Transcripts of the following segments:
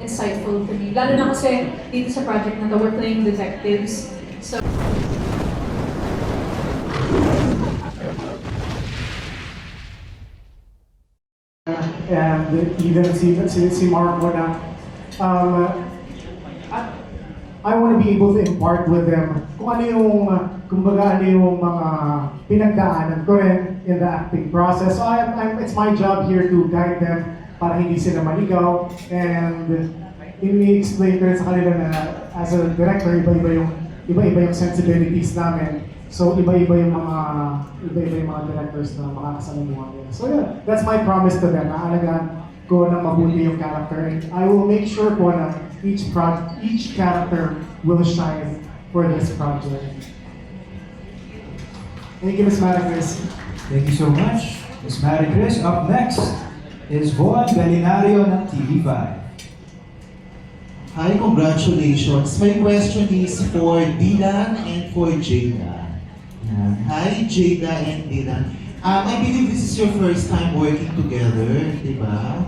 insightful to me. Lalo na kasi dito sa project na to, we're playing detectives. So, and even si Marco na I want to be able to impart with them kung ano yung kumbaga ano yung mga pinagdaanan ko rin in the acting process. So it's my job here to guide them para hindi sila maligaw, and ini-explain ko rin sa kanila na as a director, iba-iba yung sensibilities namin. So iba-iba yung mga directors na makakasalamuhan nila. So yeah, that's my promise to them. Naalagaan ko na mabuti yung character, and I will make sure po na each character will shine for this project. Thank you, Ms. Maricris. Thank you so much, Ms. Maricris. Up next is Von Galinario ng TV5. Hi, congratulations. My question is for Dylan and for Jada. Hi, Jada and Dylan. I believe this is your first time working together, di ba?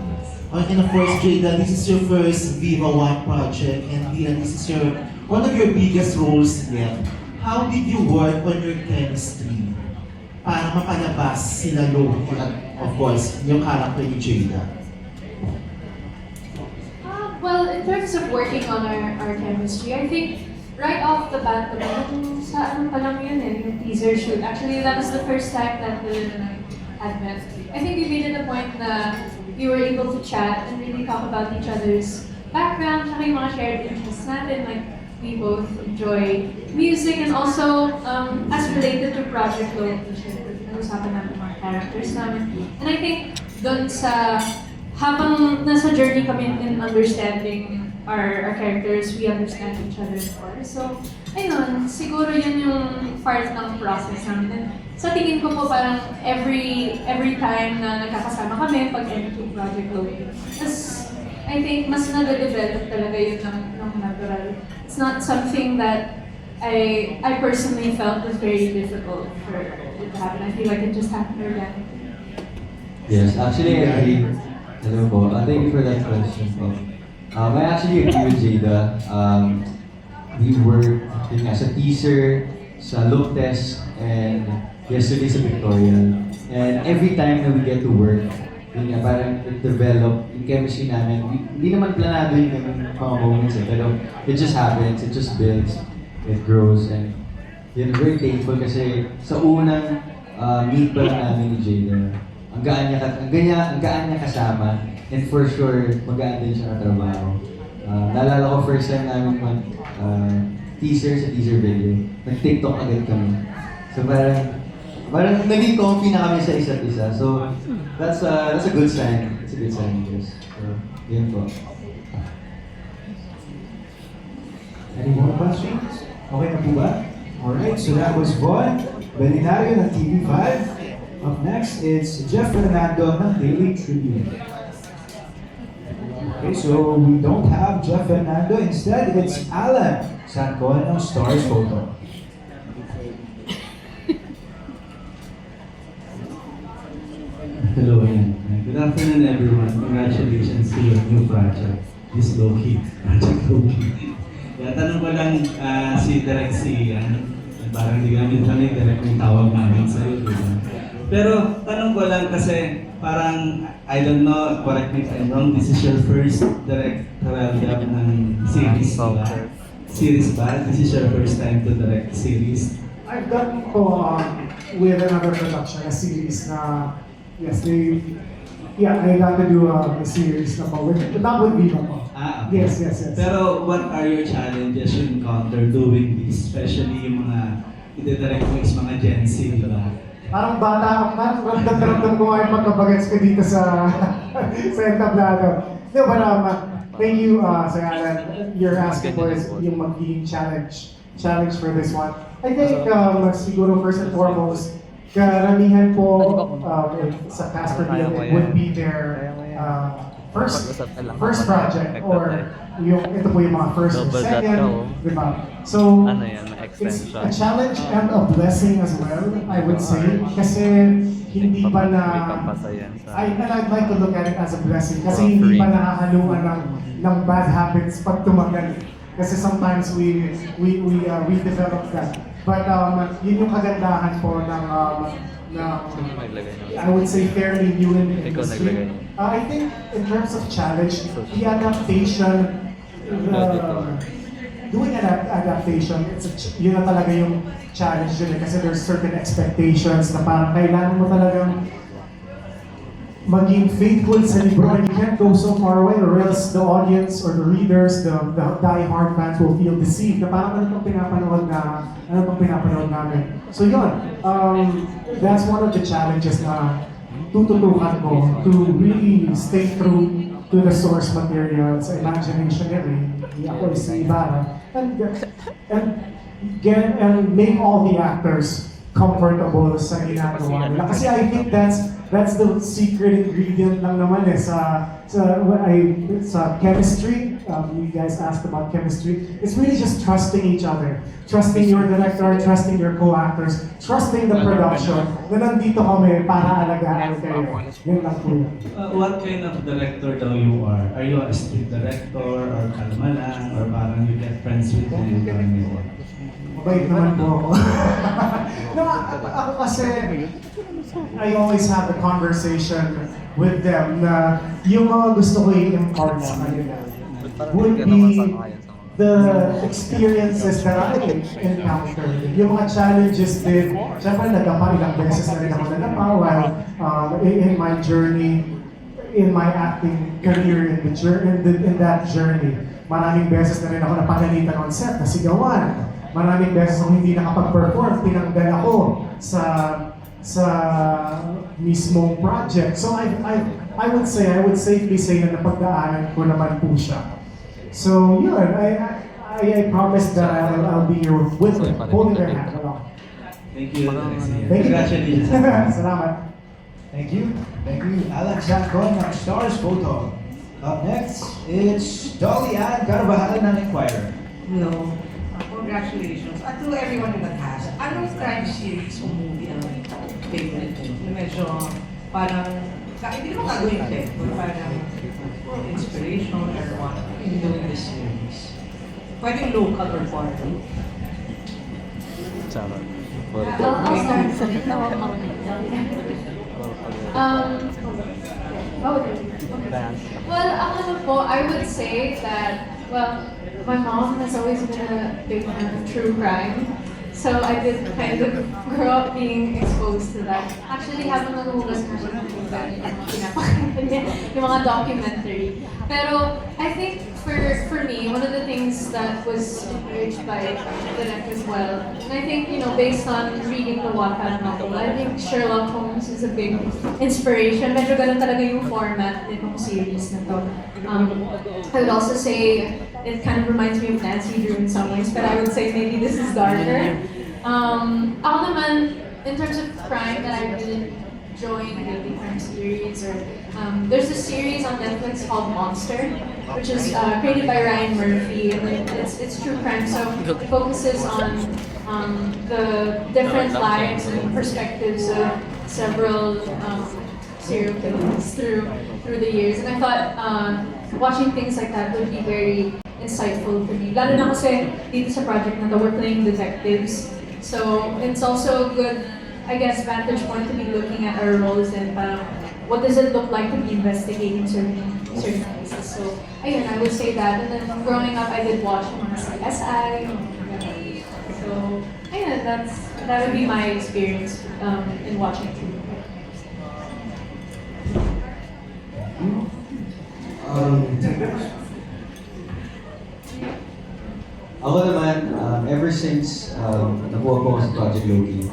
And of course, Jada, this is your first Viva One project, and Dylan, this is one of your biggest roles yet. How did you work on your chemistry para mapalabas sila Loki at of course, yung character ni Jada? well, in terms of working on our chemistry, I think right off the bat, sa ano pa lang yun yung teaser shoot. Actually, that was the first time that Dylan and I had met. I think we made it a point na we were able to chat and really talk about each other's background, tsaka yung mga shared interests natin. Like, we both enjoy music and also, as related to Project Location, nag-usapan namin mga characters namin. And I think doon sa, habang nasa journey kami in understanding our characters, we understand each other more. So, ayun, siguro yun yung part ng process namin. And sa tingin ko po parang every time na nagkakasama kami pag editing Project Location, I think mas nade-develop talaga yun ng natural. It's not something that I personally felt was very difficult for it to happen. I feel like it just happened organically. Yes, actually I agree. Hello po. Thank you for that question po. I actually agree with Jada. We worked sa teaser, sa look test, and yesterday sa Victorial. And every time na we get to work, yun nga, parang develop yung chemistry namin. Hindi naman planado yung mga moments pero it just happens, it just builds, it grows, and yun, very thankful kasi sa unang meet pa lang namin ni Jada, ang gaan niya kasama, and for sure, magaan din siya katrabaho. Naalala ko first time namin teaser sa teaser video, nag-TikTok agad kami. So parang naging comfy na kami sa isa't isa. So that's a good sign. It's a good sign, yes. So, yun po. Any more questions? Okay na po ba? Alright, so that was Von Galinario ng TV5. Up next is Jeff Fernando ng Daily Tribune. Okay, so we don't have Jeff Fernando. Instead, it's Alan Sancon ng Stars Photo. Hello again. Good afternoon, everyone. Congratulations to your new project, this Loki, Project Loki. Kaya tanong ko lang si Direk parang di namin kami Direk yung tawag namin sa'yo, di ba? Pero tanong ko lang kasi parang, I don't know, correct me if I'm wrong, this is your first directorial job ng series, di ba? Series ba? This is your first time to direct series? I've done po with another production, a series na, yes, I got to do a series na po, but not with Viva po. Okay. Yes. Pero what are your challenges you encounter doing this? Especially yung mga itidirect mo is mga Gen Z, di ba? Parang bata, parang ramdam ko ngayon pagkabagets ko dito sa entablado. No, but thank you, Sir Alan. You're asking for is yung magiging challenge for this one. I think siguro first and foremost, karamihan po sa cast review would be their first project or ito po yung mga first and Double dot second, ka, oh. diba? So, Ano yan, may it's extension. a challenge and a blessing as well, I would say. Kasi hindi pa na... May papasa yan sa... And I'd like to look at it as a blessing kasi hindi pa nakahaluan ng bad habits pag tumagal. Kasi sometimes we develop that. But yun yung kagandahan po ng Naglagay niya. I would say fairly new in the Ikaw industry. naglagay. I think in terms of challenge, the adaptation, doing an adaptation, yun na talaga yung challenge yun eh, kasi there's certain expectations na parang kailangan mo talagang maging faithful sa libro and you can't go so far away or else the audience or the readers, the die-hard fans will feel deceived na parang ano itong pinapanood namin. So yun, that's one of the challenges na tututukan ko to really stay true to the source material sa imagination niya ako is si Ibarra and make all the actors comfortable sa ginagawa nila. Kasi I think that's the secret ingredient lang naman eh sa chemistry. You guys asked about chemistry. It's really just trusting each other. Trusting your director, trusting your co-actors, trusting the production na nandito kami para alagaan kayo. Yun lang po yun. What kind of director daw you are? Are you a street director or kalma lang or parang you get friends with them? Mabait naman po ako. No, ako kasi, I always have a conversation with them na yung mga gusto ko i-impart sa kanila would be the experiences that I encountered. Yung mga challenges din, syempre nagdapa ilang beses na rin ako nadapa while in my journey, in my acting career, in that journey. Maraming beses na rin ako napagalitan on set, nasigawan. Maraming beses akong hindi nakapag-perform, tinanggal ako sa mismong project. So I would safely say na napagdaanan ko naman po siya. So yun, I promise that I'll be your with them, holding their hand along. Thank you. Thank you. Congratulations. Salamat. Thank you. Thank you, Alan Jackon ng Stars Photo. Up next, it's Dolly Ann Carvajal ng Inquirer. No. Congratulations. At to everyone in the cast. Anong crime series o movie ang favorite mo? Na medyo parang, hindi naman gagawin clip, but parang inspiration or what in doing this series. Pwedeng local or foreign. Sarap. I'll start. Well, ako po, I would say that, well, my mom has always been a big fan of true crime. So I did kind of grow up being exposed to that. Actually, habang naguhugas na siya ng yung mga documentary. Pero I think for me, one of the things that was encouraged by Direk as well, and I think, based on reading the Wattpad novel, I think Sherlock Holmes is a big inspiration. Medyo ganun talaga yung format nitong series na to. I would also say it kind of reminds me of Nancy Drew in some ways, but I would say maybe this is darker. Ako naman, in terms of crime that I really enjoy in the crime series, or there's a series on Netflix called Monster, which is created by Ryan Murphy, and it's true crime, so it focuses on the different lives and perspectives of several serial killers through the years, and I thought watching things like that would be very insightful for me. Lalo na kasi dito sa project na to, we're playing detectives. So it's also a good, I guess, vantage point to be looking at our roles and what does it look like to be investigating certain cases. So ayun, I would say that. And then growing up, I did watch mga CSI. So ayun, that would be my experience in watching TV. Ako naman, ever since nakuha ko ako sa Project Loki,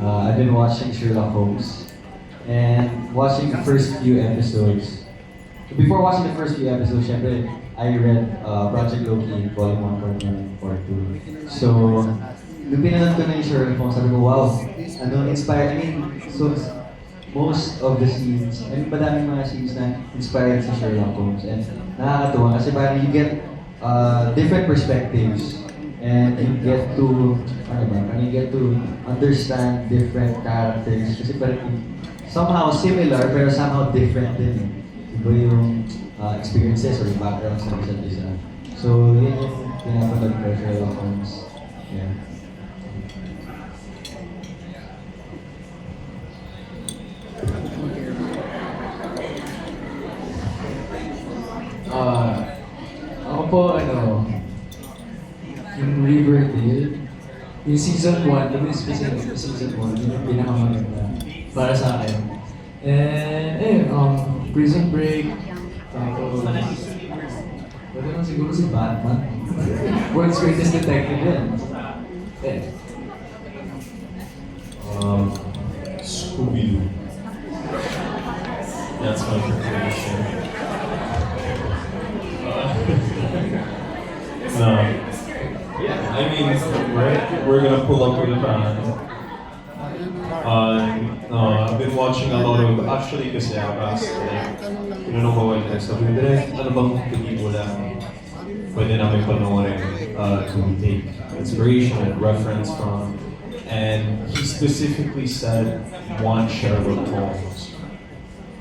I've been watching Sherlock Holmes and watching the first few episodes. Before watching the first few episodes, syempre, I read Project Loki, Volume 1, Part 1, and Part 2. So, nung pinanood ko na yung Sherlock Holmes, sabi ko, wow, inspired. I mean, so most of the scenes, madaming mga scenes na inspired sa Sherlock Holmes. And nakakatuwa kasi parang you get different perspectives. And you get to, you get to understand different characters. Kasi parang somehow similar, pero somehow different din. Iba yung experiences or yung backgrounds ng isa't isa. So, yun yung pinapanood ko Sherlock Holmes. Yeah. Ako po, yung Riverdale, yung season 1, yung specific sa season 1, yun yung pinakamaganda para sa akin. And, Prison Break, tapos, pwede lang siguro si Batman. World's Greatest Detective din. Scooby-Doo. That's my preparation. No. Yeah, I mean, we're gonna pull up with a band. I've been watching a lot of, actually kasi I've asked, like, tinanong ko kayo next sabi, direct, ano bang pelikula pwede namin panoorin to take inspiration and reference from? And he specifically said one Sherlock Holmes.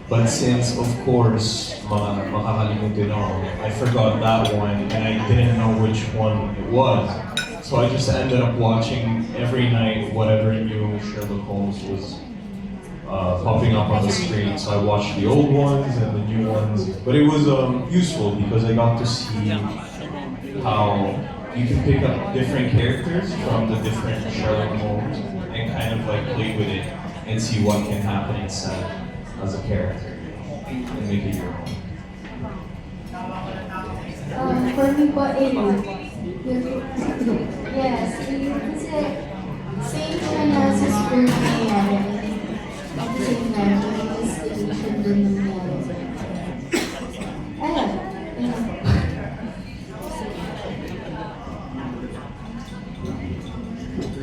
But since, of course, makakalimutin ako, I forgot that one and I didn't know which one it was. So I just ended up watching every night whatever new Sherlock Holmes was popping up on the screen. So I watched the old ones and the new ones. But it was useful because I got to see how you can pick up different characters from the different Sherlock Holmes and kind of like play with it and see what can happen inside as a character and make it your own. For me po, yes, kasi same siya na sa school nangyayari. At the same time, may investigation din nangyayari. Ayun.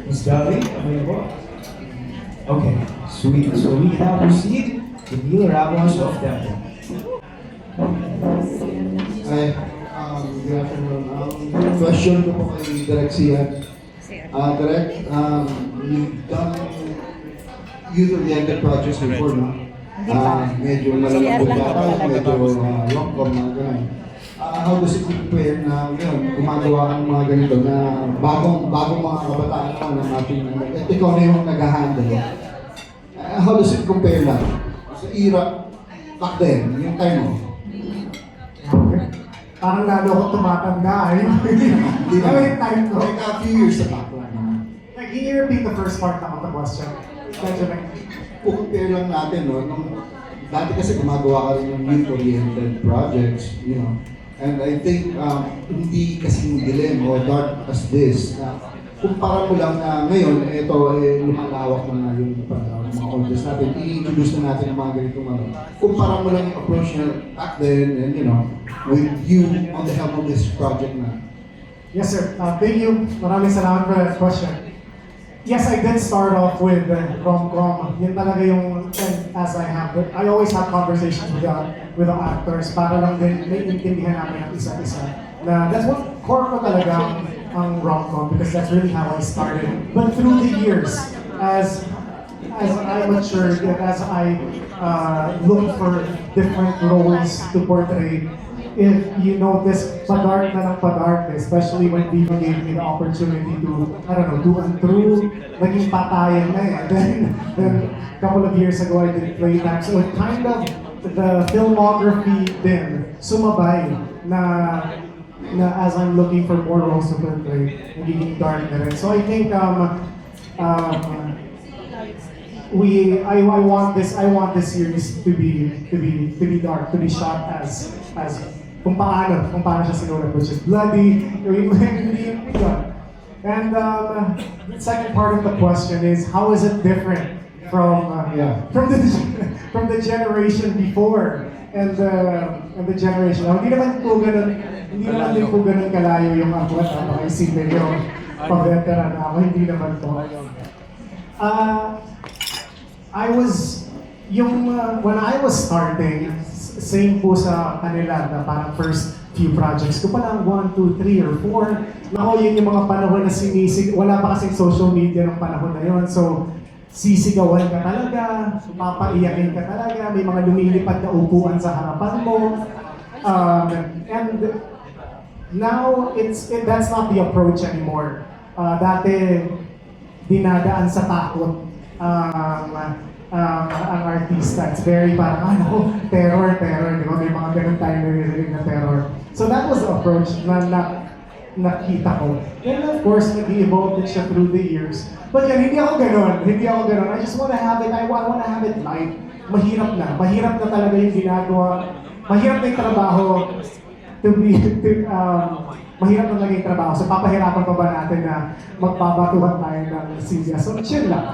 Ms. Gabi, available? Okay, sweet. So we now proceed to Neil Ramos of Temple. Hi, good afternoon. Question ko po kay Direk Sian. Direk, you've done youth-oriented projects before, no? Medyo malalambot yata, medyo rom-com na gano'n. How does it compare na yun, gumagawa ng mga ganito na bagong mga kabataan naman ng ating, ikaw na yung nag-handle. How does it compare lang sa era back then, yung time mo? Parang lalo ako tumatanda eh. Hindi na yung time ko. Like a few years back lang naman. Can you repeat the first part of the question? Benjamin. Compare lang natin, no? Dati kasi gumagawa ka rin ng youth-oriented projects, you know. And I think hindi kasing dilim o dark as this. Kumpara mo lang na ngayon, ito lumalawak na yung mga audience natin. I-introduce na natin ang mga ganitong ano. Kumpara mo lang yung approach na back then and you know, with you on the help of this project na. Yes, sir. Thank you. Maraming salamat for that question. Yes, I did start off with rom-com. Yun talaga yung, as I always have conversations with the actors para lang din naiintindihan namin ang isa't-isa. Na that's what core ko talaga ang rom-com because that's really how I started. But through the years, as I matured and as I looked for different roles to portray, if you notice, padark na ng padark, especially when Viva gave me the opportunity to, I don't know, do and through, naging patayan na eh. Then a couple of years ago, I did playback. So it kind of, the filmography din, sumabay na as I'm looking for more roles to portray, nagiging dark na rin. So I think, I want this series to be dark, to be shot as kung paano siya sinulat, which is bloody, and the second part of the question is how is it different from the generation before and the generation now? Hindi naman din po ganun kalayo yung ako at makaisipin yung pag-veteran ako, hindi naman po. when I was starting, same po sa kanila na parang few projects ko pa lang, 1, 2, 3, or 4. Nako, yun yung mga panahon na sinisig, wala pa kasing social media ng panahon na yun. So, sisigawan ka talaga, papaiyakin ka talaga, may mga lumilipad na upuan sa harapan mo. And now, that's not the approach anymore. Dati, dinadaan sa takot ang artista. It's very parang, terror, di ba? May mga ganun tayo naririnig na terror. So that was the approach na nakita ko. And of course, nag-evolve din siya through the years. But yan, hindi ako ganun. I just wanna have it, I wanna have it light. Mahirap na talaga yung ginagawa. Mahirap na yung trabaho mahirap na talaga yung trabaho. So papahirapan pa ba natin na magpapatuhan tayo ng Celia? So chill lang.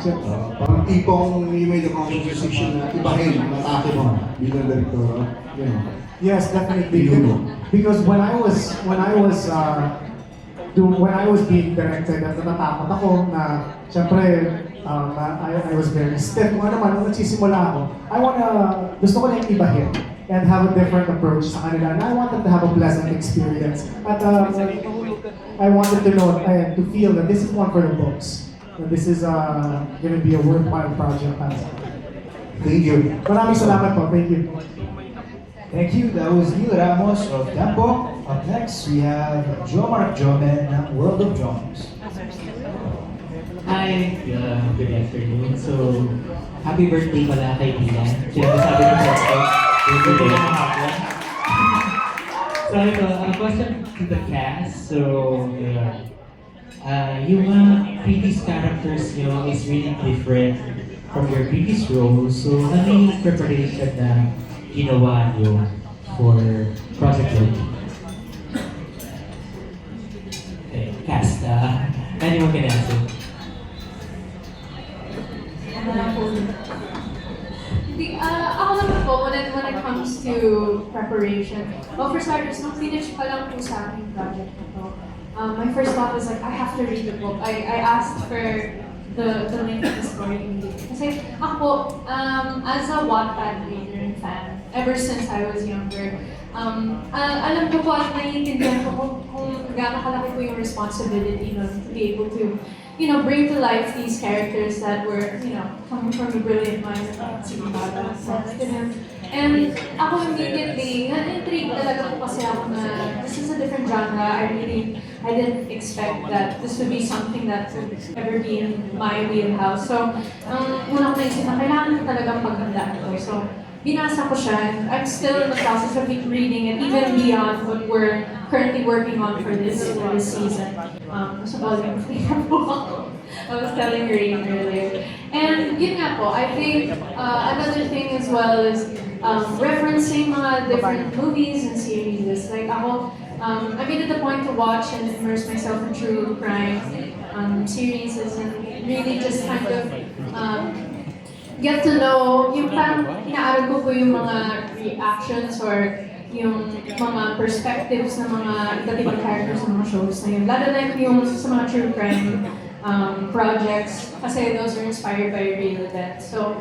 Parang tipong you made a conscious decision na ibahin ang atake mo bilang director. Yes, definitely. Because when I was being directed, natatakot ako na, syempre, I was very stiff. Kung ano man, nung nagsisimula ako, gusto ko na yung ibahin and have a different approach sa kanila. And I wanted to have a pleasant experience. At I wanted to know, to feel that this is one for the books. That this is going to be a worthwhile project. Thank you. Maraming salamat po. Thank you. Thank you. That was Neil Ramos of Tempo. Up next, we have Jomar Jomen ng World of Joms. Hi, good afternoon. So, happy birthday pala kay Dylan. Sinasabi ko sa ito. Birthday na hapon. So, ito, a question to the cast. So, yung previous characters nyo is really different from your previous roles. So, ano yung preparation na ginawa nyo for Project Loki? Okay, cast. Anyone can answer. Ako naman po, when it comes to preparation, well, for starters, nung finish pa lang po sa aking project na to, my first thought was like, I have to read the book. I asked for the link of the story immediately. Kasi ako, as a Wattpad reader and fan, ever since I was younger, alam ko po at naiintindihan ko kung gaano kalaki po yung responsibility to be able to bring to life these characters that were, coming from the brilliant minds of si Bada. And ako immediately, na-intrigue talaga po kasi ako na this is a different genre. I didn't expect that this would be something that would ever be in my wheelhouse. So, una ko naisip na kailangan ko talagang paghanda ito. So, binasa ko siya, and I'm still in the process of reading it, even beyond what we're currently working on for this season. So, volume 3 po ako. I was telling Rain earlier. And yun nga po, I think another thing as well is referencing mga different movies and series. Like ako, I made it a point to watch and immerse myself in true crime series and really just kind of get to know, yung parang inaaral ko po yung mga reactions or yung mga perspectives ng mga iba't ibang characters ng mga shows na yun. Lalo na yung sa mga true crime projects, kasi those are inspired by real events. So,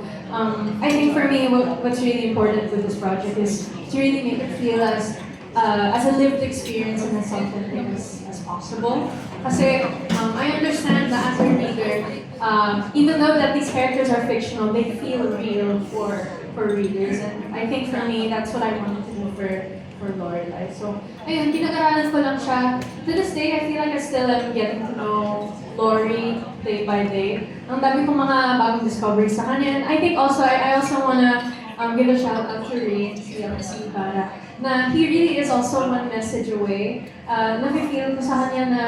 I think for me, what's really important with this project is to really make it feel as a lived experience and as authentic as possible. Kasi I understand that as a reader, even though that these characters are fictional, they feel real for readers. And I think for me, that's what I wanted to do for Lorelai. So, ayun, pinag-aralan ko lang siya. To this day, I feel like I still am getting to know Lori day by day. Ang dami kong mga bagong discoveries sa kanya. And I think also, I also wanna give a shout out to Rain, si para na he really is also one message away. Nafe-feel ko sa kanya na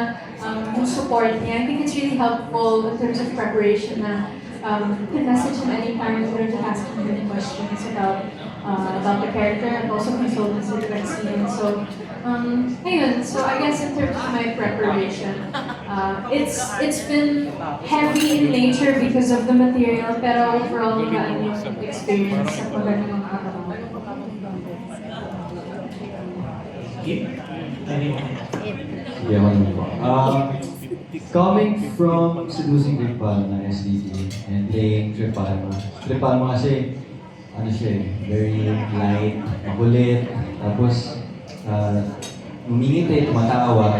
yung support niya. I think it's really helpful in terms of preparation na you can message him anytime in order to ask him any questions about the character and also consultants with Lexi. So, ayun. So I guess in terms of my preparation, it's been heavy in nature because of the material, pero overall magaan yung experience sa pagdating ng araw. Yeah, ano po. Coming from Seducing Tripal na SDT and playing Tripal mo kasi ano siya very light, makulit, tapos umingiti, tumatawa.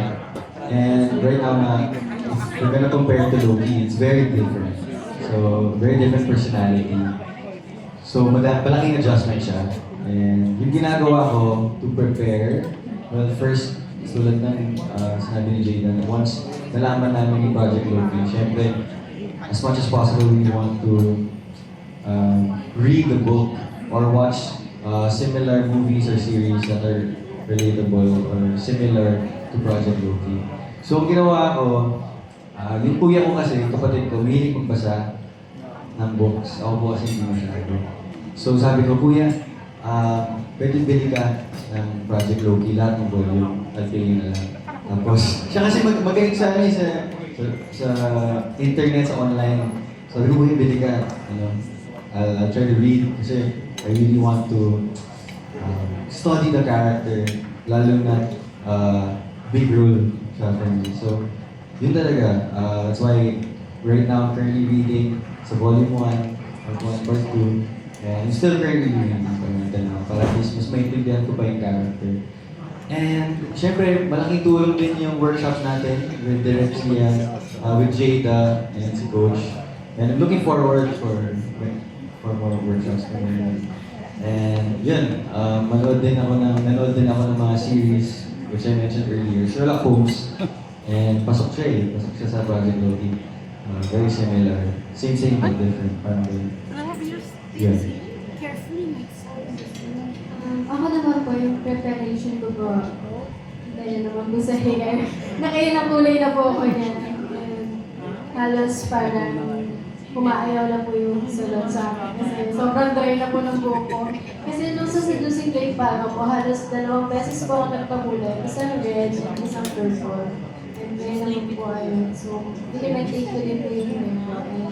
And right now na, if we're gonna compare to Loki, it's very different. So, very different personality. So, malaking adjustment siya. And yung ginagawa ko to prepare, well, first, tulad ng sinabi ni Jada, once nalaman namin yung Project Loki, syempre, as much as possible, we want to read the book or watch similar movies or series that are relatable or similar to Project Loki. So, ang ginawa ko, yung kuya ko kasi, kapatid ko, mahilig magbasa ng books. Ako po kasi hindi masyado. So, sabi ko, kuya, pwede bili ka ng Project Loki, lahat ng volume, at pili na lang. Tapos, siya kasi magaling sa, sa internet, sa online. Sabi ko, kuya, bili ka. I'll try to read kasi I really want to study the character, lalo na big role siya for me. So, yun talaga. That's why right now I'm currently reading sa volume 1, part 1, part 2, and I'm still currently reading para at least mas maintindihan ko pa yung character. And syempre, malaking tulong din yung workshops natin with Direk Sian, with Jada, and si Coach. And I'm looking forward for more workshops naman. And yun, nanood din ako ng mga series which I mentioned earlier. Sherlock Holmes. And pasok siya sa Project Loki. Very similar. Same but different. Parang yun. Ako naman po, yung preparation ko po, dahil naman po sa hair. Nakailang kulay na po ako niyan. And halos parang umaayaw na po yung salon sa akin. Kasi sobrang dry na po ng buhok ko. Kasi nung sa seducing day pa po, halos 2 beses po ako nagpakulay. Isang red at isang purple. And then naman po ayun. So, pinag-take ko din po yung hair ko.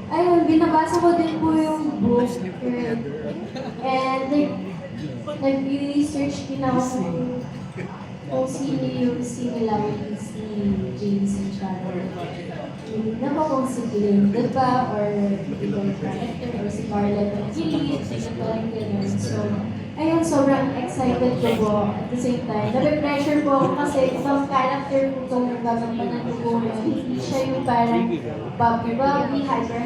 Ayun, binabasa ko din po yung book. And nag-research din ako kung sino yung similarities ni James and Sharon. Hindi na po kung si Glinda ba, or ibang character, or si Carla ng Gilid, parang gano'n. So, ayun, sobrang excited ko po at the same time. Nape-pressure po ako kasi ibang character po itong nagagampanan ko po. Hindi siya yung parang Bobby, hyper,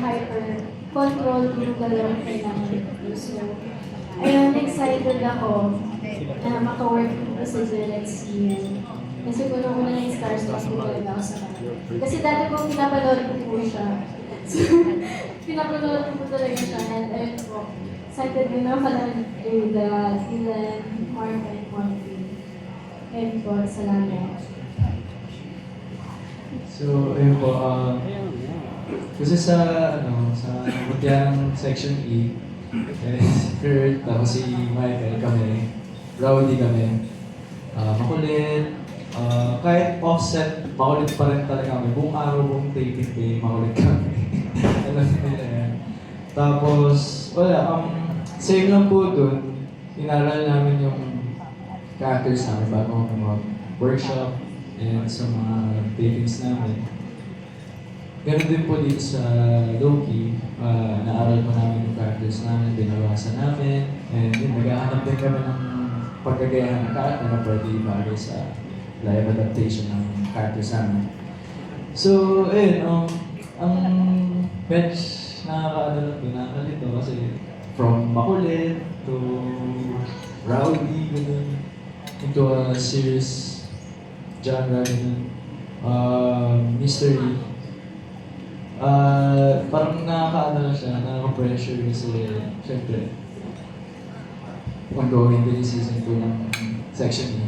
control yung dalawang kailangan ko. So, ayun, excited ako na maka-work ko sa Direk Sian. Kasi puno-una na yung starstruck ko talaga ako sa kanya. Kasi dati po pinapanood ko po siya. So, pinapanood ko po talaga siya. And ayun po, excited din ako pala with Dylan, Mark, and Monty. Ayun po, salamat. So, ayun po, kasi sa Mutiang Section E, si Kurt, tapos si Michael, kami, rowdy kami, makulit, kahit offset, makulit pa rin talaga kami. Buong araw, buong taping day, makulit kami. Alam nila yan. Tapos, wala, same lang po dun, inaral namin yung characters namin bago kami mag-workshop and sa mga tapings namin. Ganun din po dito sa Loki, naaral po namin yung characters namin, binawasan namin, and yun, naghahanap din kami ng pagkagayahan ng character na pwede ibagay sa live adaptation ng characters namin. So, ayun, ang bench nakakalito kasi from makulit to rowdy, ganun, into a serious genre, ganun, mystery. Parang nakaka-pressure kasi syempre ongoing din yung season 2 ng Section E.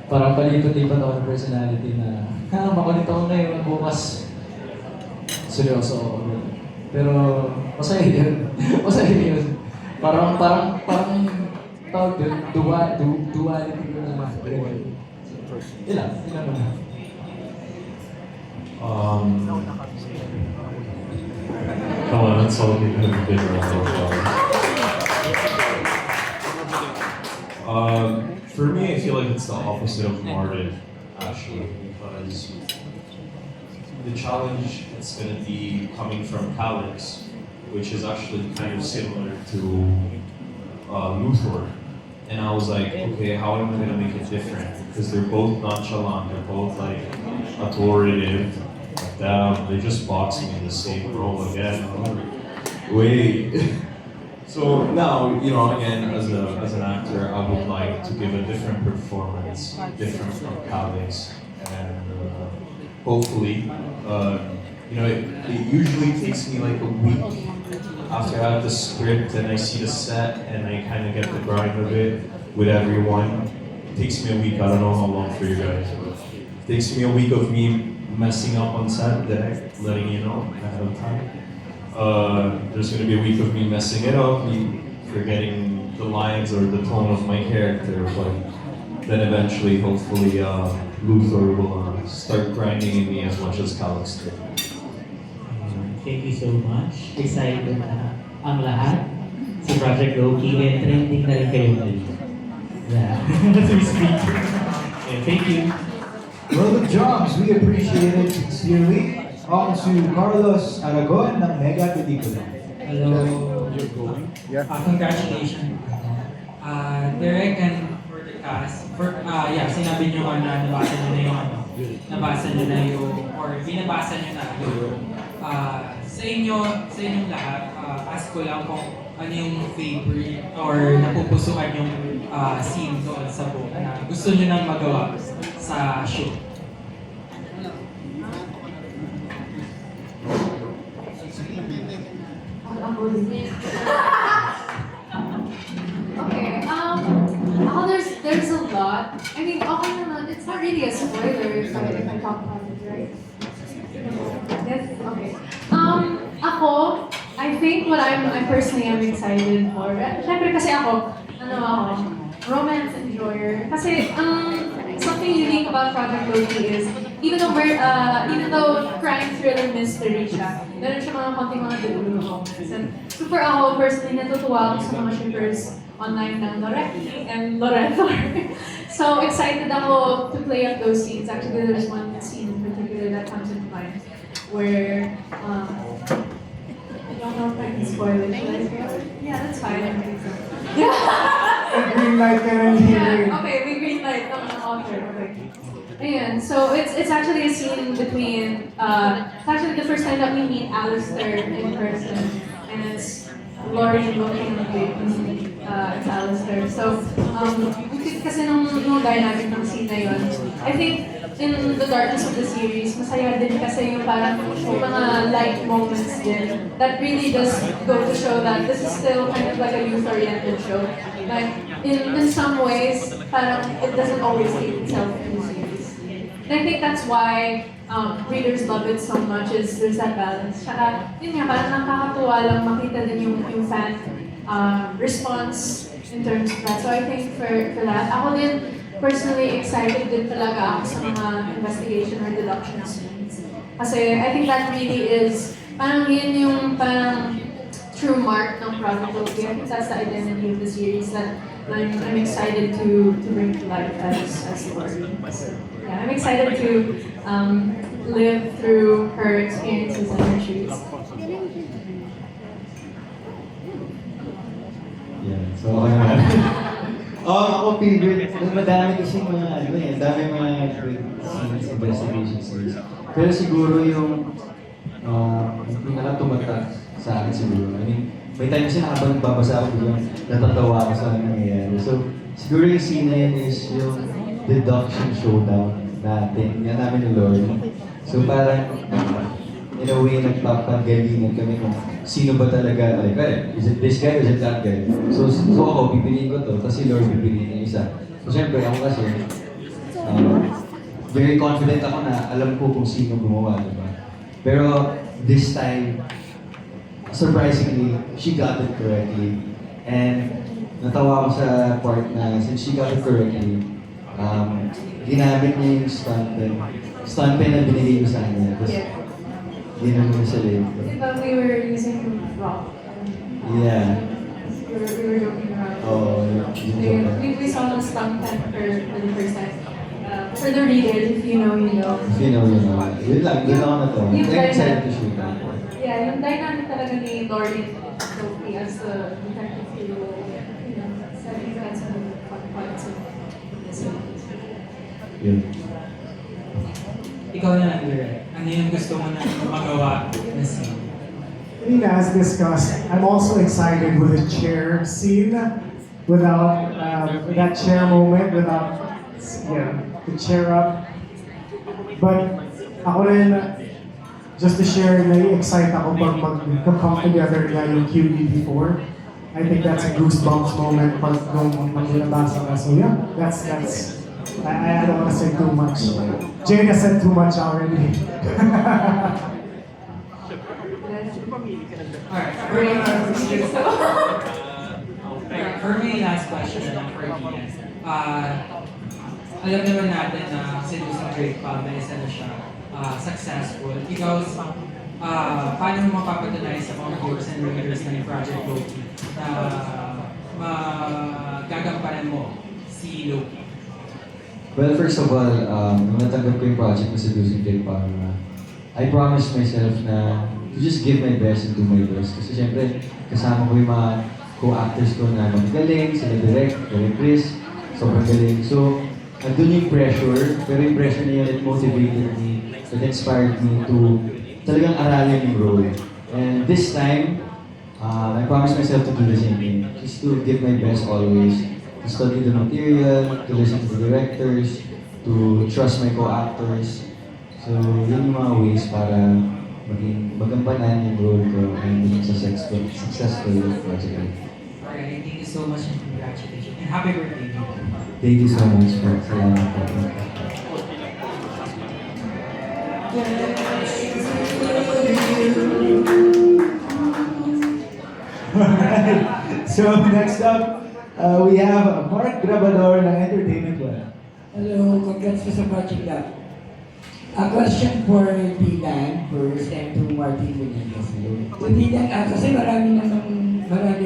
Parang palipat-lipat ako ng personality na makulit ako ngayon, bukas seryoso ako. Pero masaya yun. Masaya yun. Parang tawag yun, duality ko na. Ilan mo na. Come on, let's all give him a big round of applause. For me, I feel like it's the opposite of Martin, actually, because the challenge is going to be coming from Calix, which is actually kind of similar to Luthor. And I was like, okay, how am I gonna make it different? Because they're both nonchalant, they're both like authoritative. Like, damn, they're just boxing in the same role again. Wait. So now, you know, again, as an actor, I would like to give a different performance, different from Calix, and hopefully, you know, it usually takes me like a week after I have the script and I see the set and I kind of get the grind of it with everyone. It takes me a week. I don't know how long for you guys, but it takes me a week of me messing up on set, direct, letting you know ahead of time. There's going to be a week of me messing it up, me forgetting the lines or the tone of my character, but then eventually, hopefully, Luthor will start grinding in me as much as Calix did. Thank you so much. Excited na ang lahat sa Project Loki and trending na rin kayo ngayon. Yeah. As we speak. Okay, thank you. Well, good jobs. We appreciate it sincerely. On to Carlos Aragon ng Mega Pelikula. Hello. You're going? Yeah. Congratulations. Derek and for the cast. Sinabi nyo na nabasa nyo na yung or binabasa nyo na yung sa inyong lahat, ask ko lang kung ano yung favorite or napupusuan yung scene doon sa book na gusto nyo nang magawa sa show. Okay, ako there's a lot. I mean, okay naman, it's not really a spoiler if I talk about it, right? Yes? Okay. Ako, I think what I personally am excited for, syempre kasi ako, romance enjoyer. Kasi, something unique about Project Loki is, even though crime thriller mystery siya, meron siya mga konting mga delulu moments. And super ako, personally, natutuwa ako sa mga shippers online ng Loretti and Loreto. So excited ako to play up those scenes. Actually, there's one scene in particular that comes into mind where, I don't know if I can spoil it. Should I spoil it? Yeah, that's fine. I think so. Yeah. Green light ka ng hearing. Okay, we green light ng author. Okay. Ayan, so it's actually a scene between, it's actually the first time that we meet Alistair in person, and it's Laurie looking at it's Alistair. So, kasi nung dynamic ng scene na yun, I think in the darkness of the series, masaya din kasi yung parang yung mga light moments din that really does go to show that this is still kind of like a youth-oriented show. Like, in some ways, parang it doesn't always take itself too seriously. And I think that's why readers love it so much, is there's that balance. Tsaka, yun nga, parang nakakatuwa lang makita din yung fan response in terms of that. So I think for that, ako din personally excited din talaga ako sa mga investigation or deduction scenes. Kasi I think that really is, parang yun yung parang true mark ng Project Loki. I think that's the identity of the series that I'm excited to bring to life as Laurie. So, yeah, I'm excited to live through her experiences and her shoes. Yeah, so okay naman. Ako favorite. Madami kasi dami mga great scenes, investigation scenes. Pero siguro yung pinaka-tumatak sa akin siguro. I mean, may time kasi habang babasa ako yung natatawa ako sa nangyayari. So, siguro yung scene na yun is yung deduction showdown natin. Yan namin ni Laurie. So parang, in a way, nagpapagalingan kami kung sino ba talaga, like, is it this guy or is it that guy? So ako, pipiliin ko to, tapos si Laurie pipiliin niya isa. So syempre, ako kasi, very confident ako na alam ko kung sino gumawa, diba? Pero this time, surprisingly, she got it correctly. And natawa ako sa part na since she got it correctly, ginamit niya yung stunt pen na binigay ko sa kanya. Tapos, ginamit niya sa lip. Diba we were using rock? Yeah. We were joking around. Oh, We saw the stunt pen for the first time. For the readers, if you know, you know. If you know, you know. Yun lang, doon ako na to. I'm excited to shoot that. Yeah, yung dynamic talaga ni Laurie and Sophie as the detective hero, you know, setting that's Yun. Ikaw na, Direk. Ano yung gusto mo na magawa na scene? As discussed, I'm also excited with the chair scene. Without that chair moment, without the chair up. But ako rin, just to share, nai-excite ako pag mag-come together na yung QED4. I think that's a goosebumps moment pag nung nabasa ka. So yeah, that's I don't want to say too much. Jane has said too much already. Alright, for my last question na lang for Ian. Alam naman natin na si Losing Drake pa, may isa na siya successful. Ikaw, paano mo mapapatunayan sa mga viewers and readers ng Project Loki na magagampanan mo si Loki? Well, first of all, nung natanggap ko yung project ko sa Losing Drake pa, I promised myself na to just give my best and do my best. Kasi syempre, kasama ko yung mga co-actors ko na magaling, sila Direk, Chris, sobrang galing. So, andun yung pressure, pero yung pressure na yun, it motivated me, it inspired me to talagang aralin yung role. And this time, I promised myself to do the same thing. Just to give my best always. To study the material, to listen to the directors, to trust my co-actors. So, yun yung mga ways para maging magampanan yung role ko and maging successful yung project. Alright, thank you so much and congratulations. And happy birthday. Thank you so much for salamat po. Alright, so next up, we have Mark Grabador ng Entertainment One. Hello, congrats po sa project na. A question for Dylan first and to Martin Venegas. So Dylan, kasi marami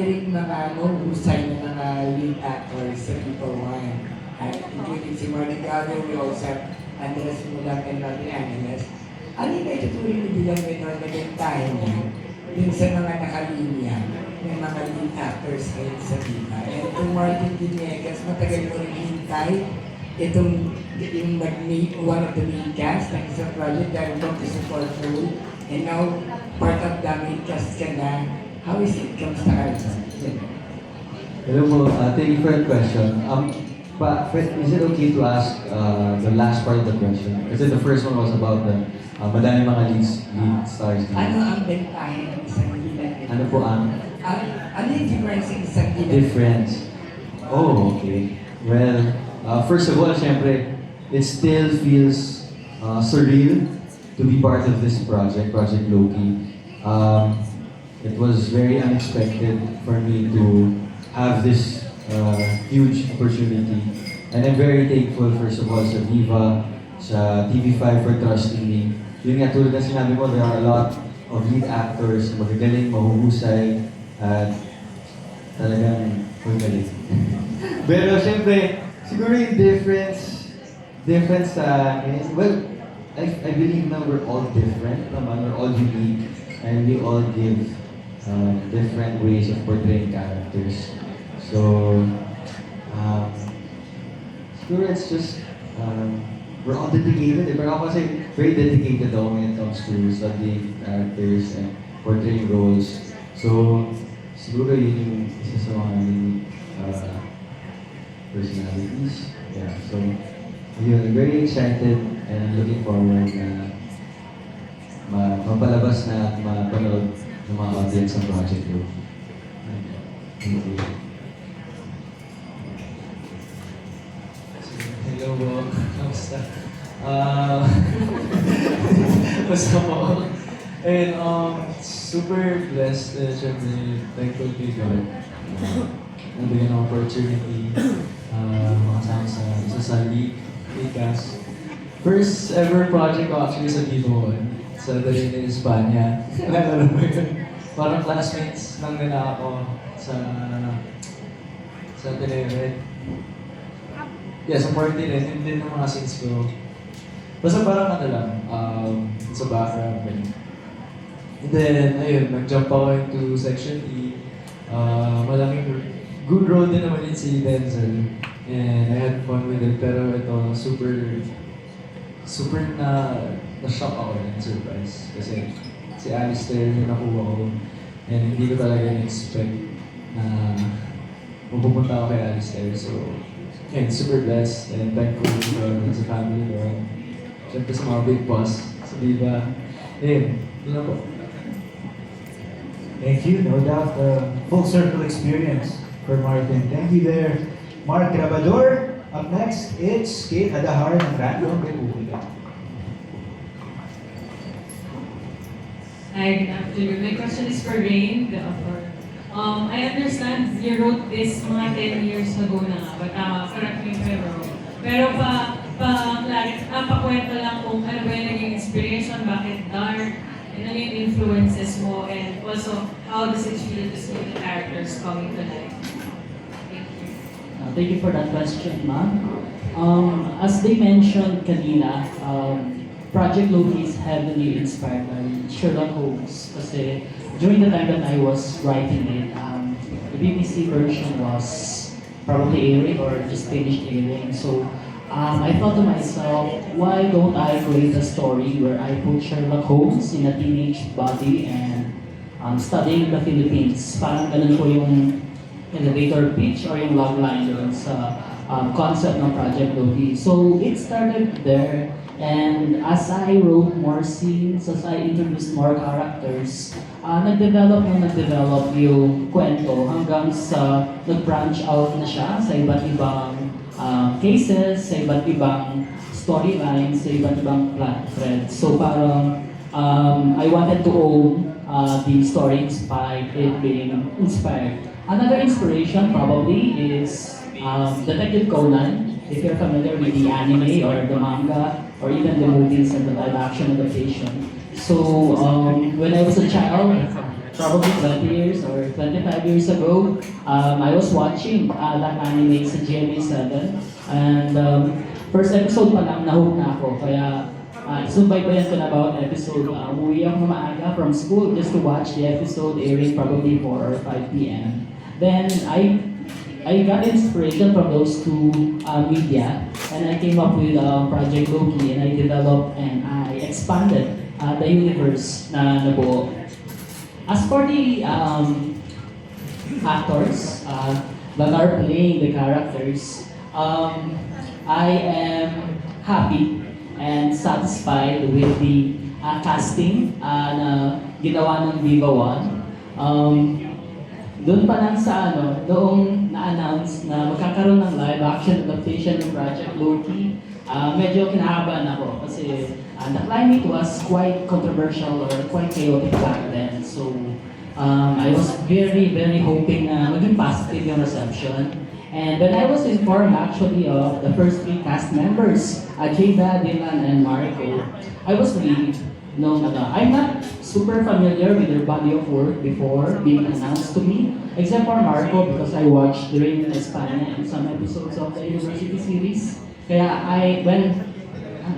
rin mga husay na mga lead actors sa People One. Including si Martin Gallo, we also have Andres Mulang and Martin Angeles. Ano yung naitutuloy ni Dylan Menor na bentahin niya din sa mga nakalinya ng mga lead actors ngayon sa Viva? And to Martin Venegas, matagal mo rin hintay itong yung one of the main cast ng isang project dahil doon to support role and now part of the main cast ka na. How is it? Kamusta ka rin? Hello po, thank you for the question. Is it okay to ask the last part of the question? Kasi the first one was about the madami mga lead stars. Ano ang bentahin ng isang gilan? Ano po ang? Ano yung difference ng isang gilan? Difference. Oh, okay. Well, first of all, syempre, it still feels surreal to be part of this project, Project Loki. It was very unexpected for me to have this huge opportunity. And I'm very thankful, first of all, sa Viva, sa TV5 for trusting me. Yun nga, tulad na sinabi mo, there are a lot of lead actors, magagaling, mahuhusay, at talagang magaling. Pero syempre, siguro yung difference sa akin, well, I believe na we're all different naman, we're all unique, and we all give different ways of portraying characters. So, siguro it's just, we're all dedicated. Pero ako kasi very dedicated ako when it comes to studying characters and portraying roles. So, siguro yun yung isa sa mga personalities. Yeah, so, yun, I'm very excited and looking forward na mapalabas na at mapanood ng mga audience ng Project Loki. Thank you. Hello po, kamusta? Basta po. And super blessed, syempre, thankful to God. Nabigyan ng opportunity, makasama sa isa sa league cast. First ever project ko actually sa Vivo sa Darina, Espanya. Nalala mo yun? Parang classmates lang nila ako sa Tenerife. Yeah, sa party rin, yun din ng mga scenes ko. Basta parang ano lang, sa background. And then, ayun, nag-jump ako into Section E. Malaking good role din naman yun si Denzel. And I had fun with it, pero ito, super na-shock ako and surprise. Kasi si Alistair yung nakuha ko. And hindi ko talaga in-expect na mapupunta ako kay Alistair. So, and super blessed and thankful sa family ko. Siyempre sa mga big boss, sa Viva. Yun lang po. Thank you. No doubt, full circle experience for Martin. Thank you there, Mark Grabador. Up next, it's Kate Adahar ng Random Republica. Hi, good afternoon. My question is for Rain, the author. I understand you wrote this mga 10 years ago na nga, but correct me if I'm wrong. Pero pakwento lang kung ano ba yung naging inspiration, bakit dark, and ano yung influences mo, and also how does it feel to see the characters coming to life? Thank you. Thank you for that question, ma'am. As they mentioned kanina, Project Loki is heavily inspired by Sherlock Holmes kasi during the time that I was writing it, the BBC version was probably airing or just finished airing. So I thought to myself, why don't I create a story where I put Sherlock Holmes in a teenage body and studying the Philippines. Parang ganun po yung elevator pitch or yung logline doon sa concept ng Project Loki. So it started there. And as I wrote more scenes, as I introduced more characters, nagdevelop yung kwento hanggang sa nag-branch out na siya sa iba't ibang cases, sa iba't ibang storylines, sa iba't ibang plot threads. So parang I wanted to own the story despite it being inspired. Another inspiration probably is Detective Conan. If you're familiar with the anime or the manga, or even the movies and the live action adaptation. So when I was a child, probably 20 years or 25 years ago, I was watching that anime sa GMA7 and first episode pa lang nahook na ako. Kaya subaybayan ko na about episode. Umuwi ako maaga from school just to watch the episode airing probably 4 or 5 p.m. Then I got inspiration from those two media, and I came up with Project Loki, and I developed and I expanded the universe na nabuo. As for the actors that are playing the characters, I am happy and satisfied with the casting na ginawa ng Viva One. Doon pa lang sa noong na-announce na magkakaroon ng live action adaptation ng Project Loki, medyo kinakabahan ako kasi the climate was quite controversial or quite chaotic back then. So I was very, very hoping na maging positive yung reception. And when I was informed actually of the first 3 cast members, Jada, Dylan, and Marco, I was relieved. I'm not super familiar with their body of work before being announced to me, except for Marco because I watched during Espana and some episodes of the University series. Kaya when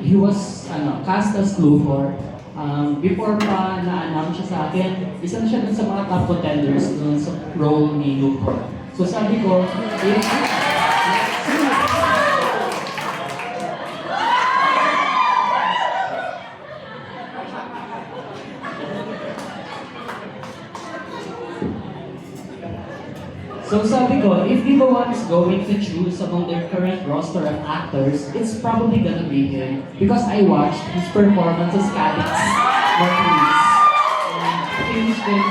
he was cast as Luthor, before pa na-announce siya sa akin, isa na siya dun sa mga top contenders dun sa role ni Luthor. So sabi ko, if Viva One is going to choose among their current roster of actors, it's probably gonna be him. Because I watched his performance as Calix Martinez. Finished him.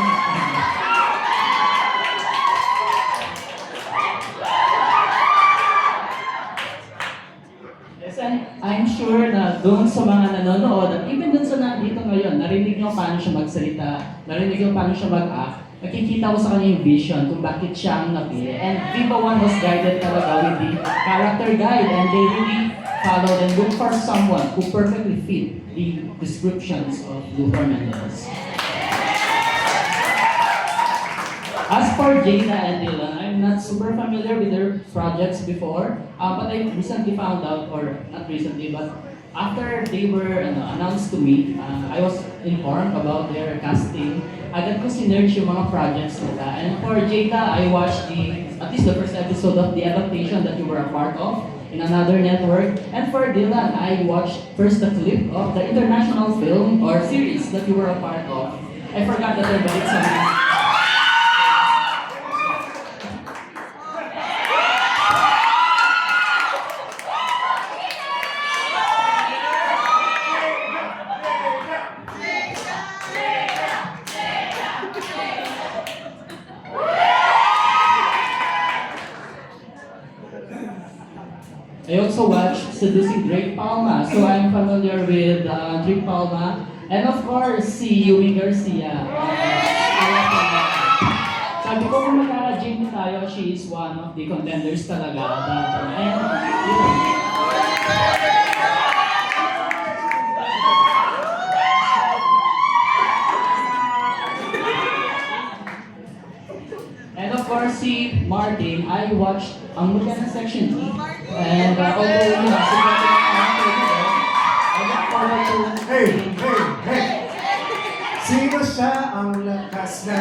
Yes, and I'm sure na doon sa mga nanonood, at even doon sa nandito ngayon, narinig nyo paano siya magsalita, narinig nyo paano siya mag-act, nakikita ko sa kanya yung vision kung bakit siya ang napili. And Viva One was guided talaga with the character guide and they really followed and looked for someone who perfectly fit the descriptions of Luthor Mendez. As for Jada and Dylan, I'm not super familiar with their projects before, but I recently found out, or not recently, but after they were announced to me, I was informed about their casting. Agad ko sinerge yung mga projects nila. And for Jada, I watched the at least the first episode of the adaptation that you were a part of in another network. And for Dylan, I watched first the clip of the international film or series that you were a part of. I forgot that they're very nice. I also watched Seducing Drake Palma, so I'm familiar with Drake Palma. And of course, si Yumi Garcia. Sabi ko kung magkaka-Jamie tayo, she is one of the contenders talaga. And, and of course, si Martin, I watched ang mula ng Section E. And although, you know, supporting I look forward to... Hey! Sino siya ang lakas na...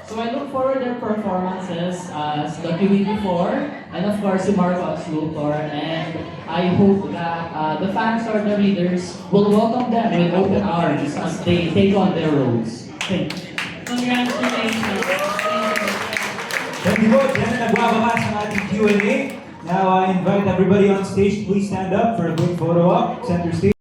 So I look forward their performances as the QE4 and of course si Marcos Luthor, and I hope that the fans or the readers will welcome them with open arms as they take on their roles. Thank you. Congratulations. Thank you both. Yan ang nagwawakas ng ating Q&A. Now I invite everybody on stage, please stand up for a quick photo op. Center stage.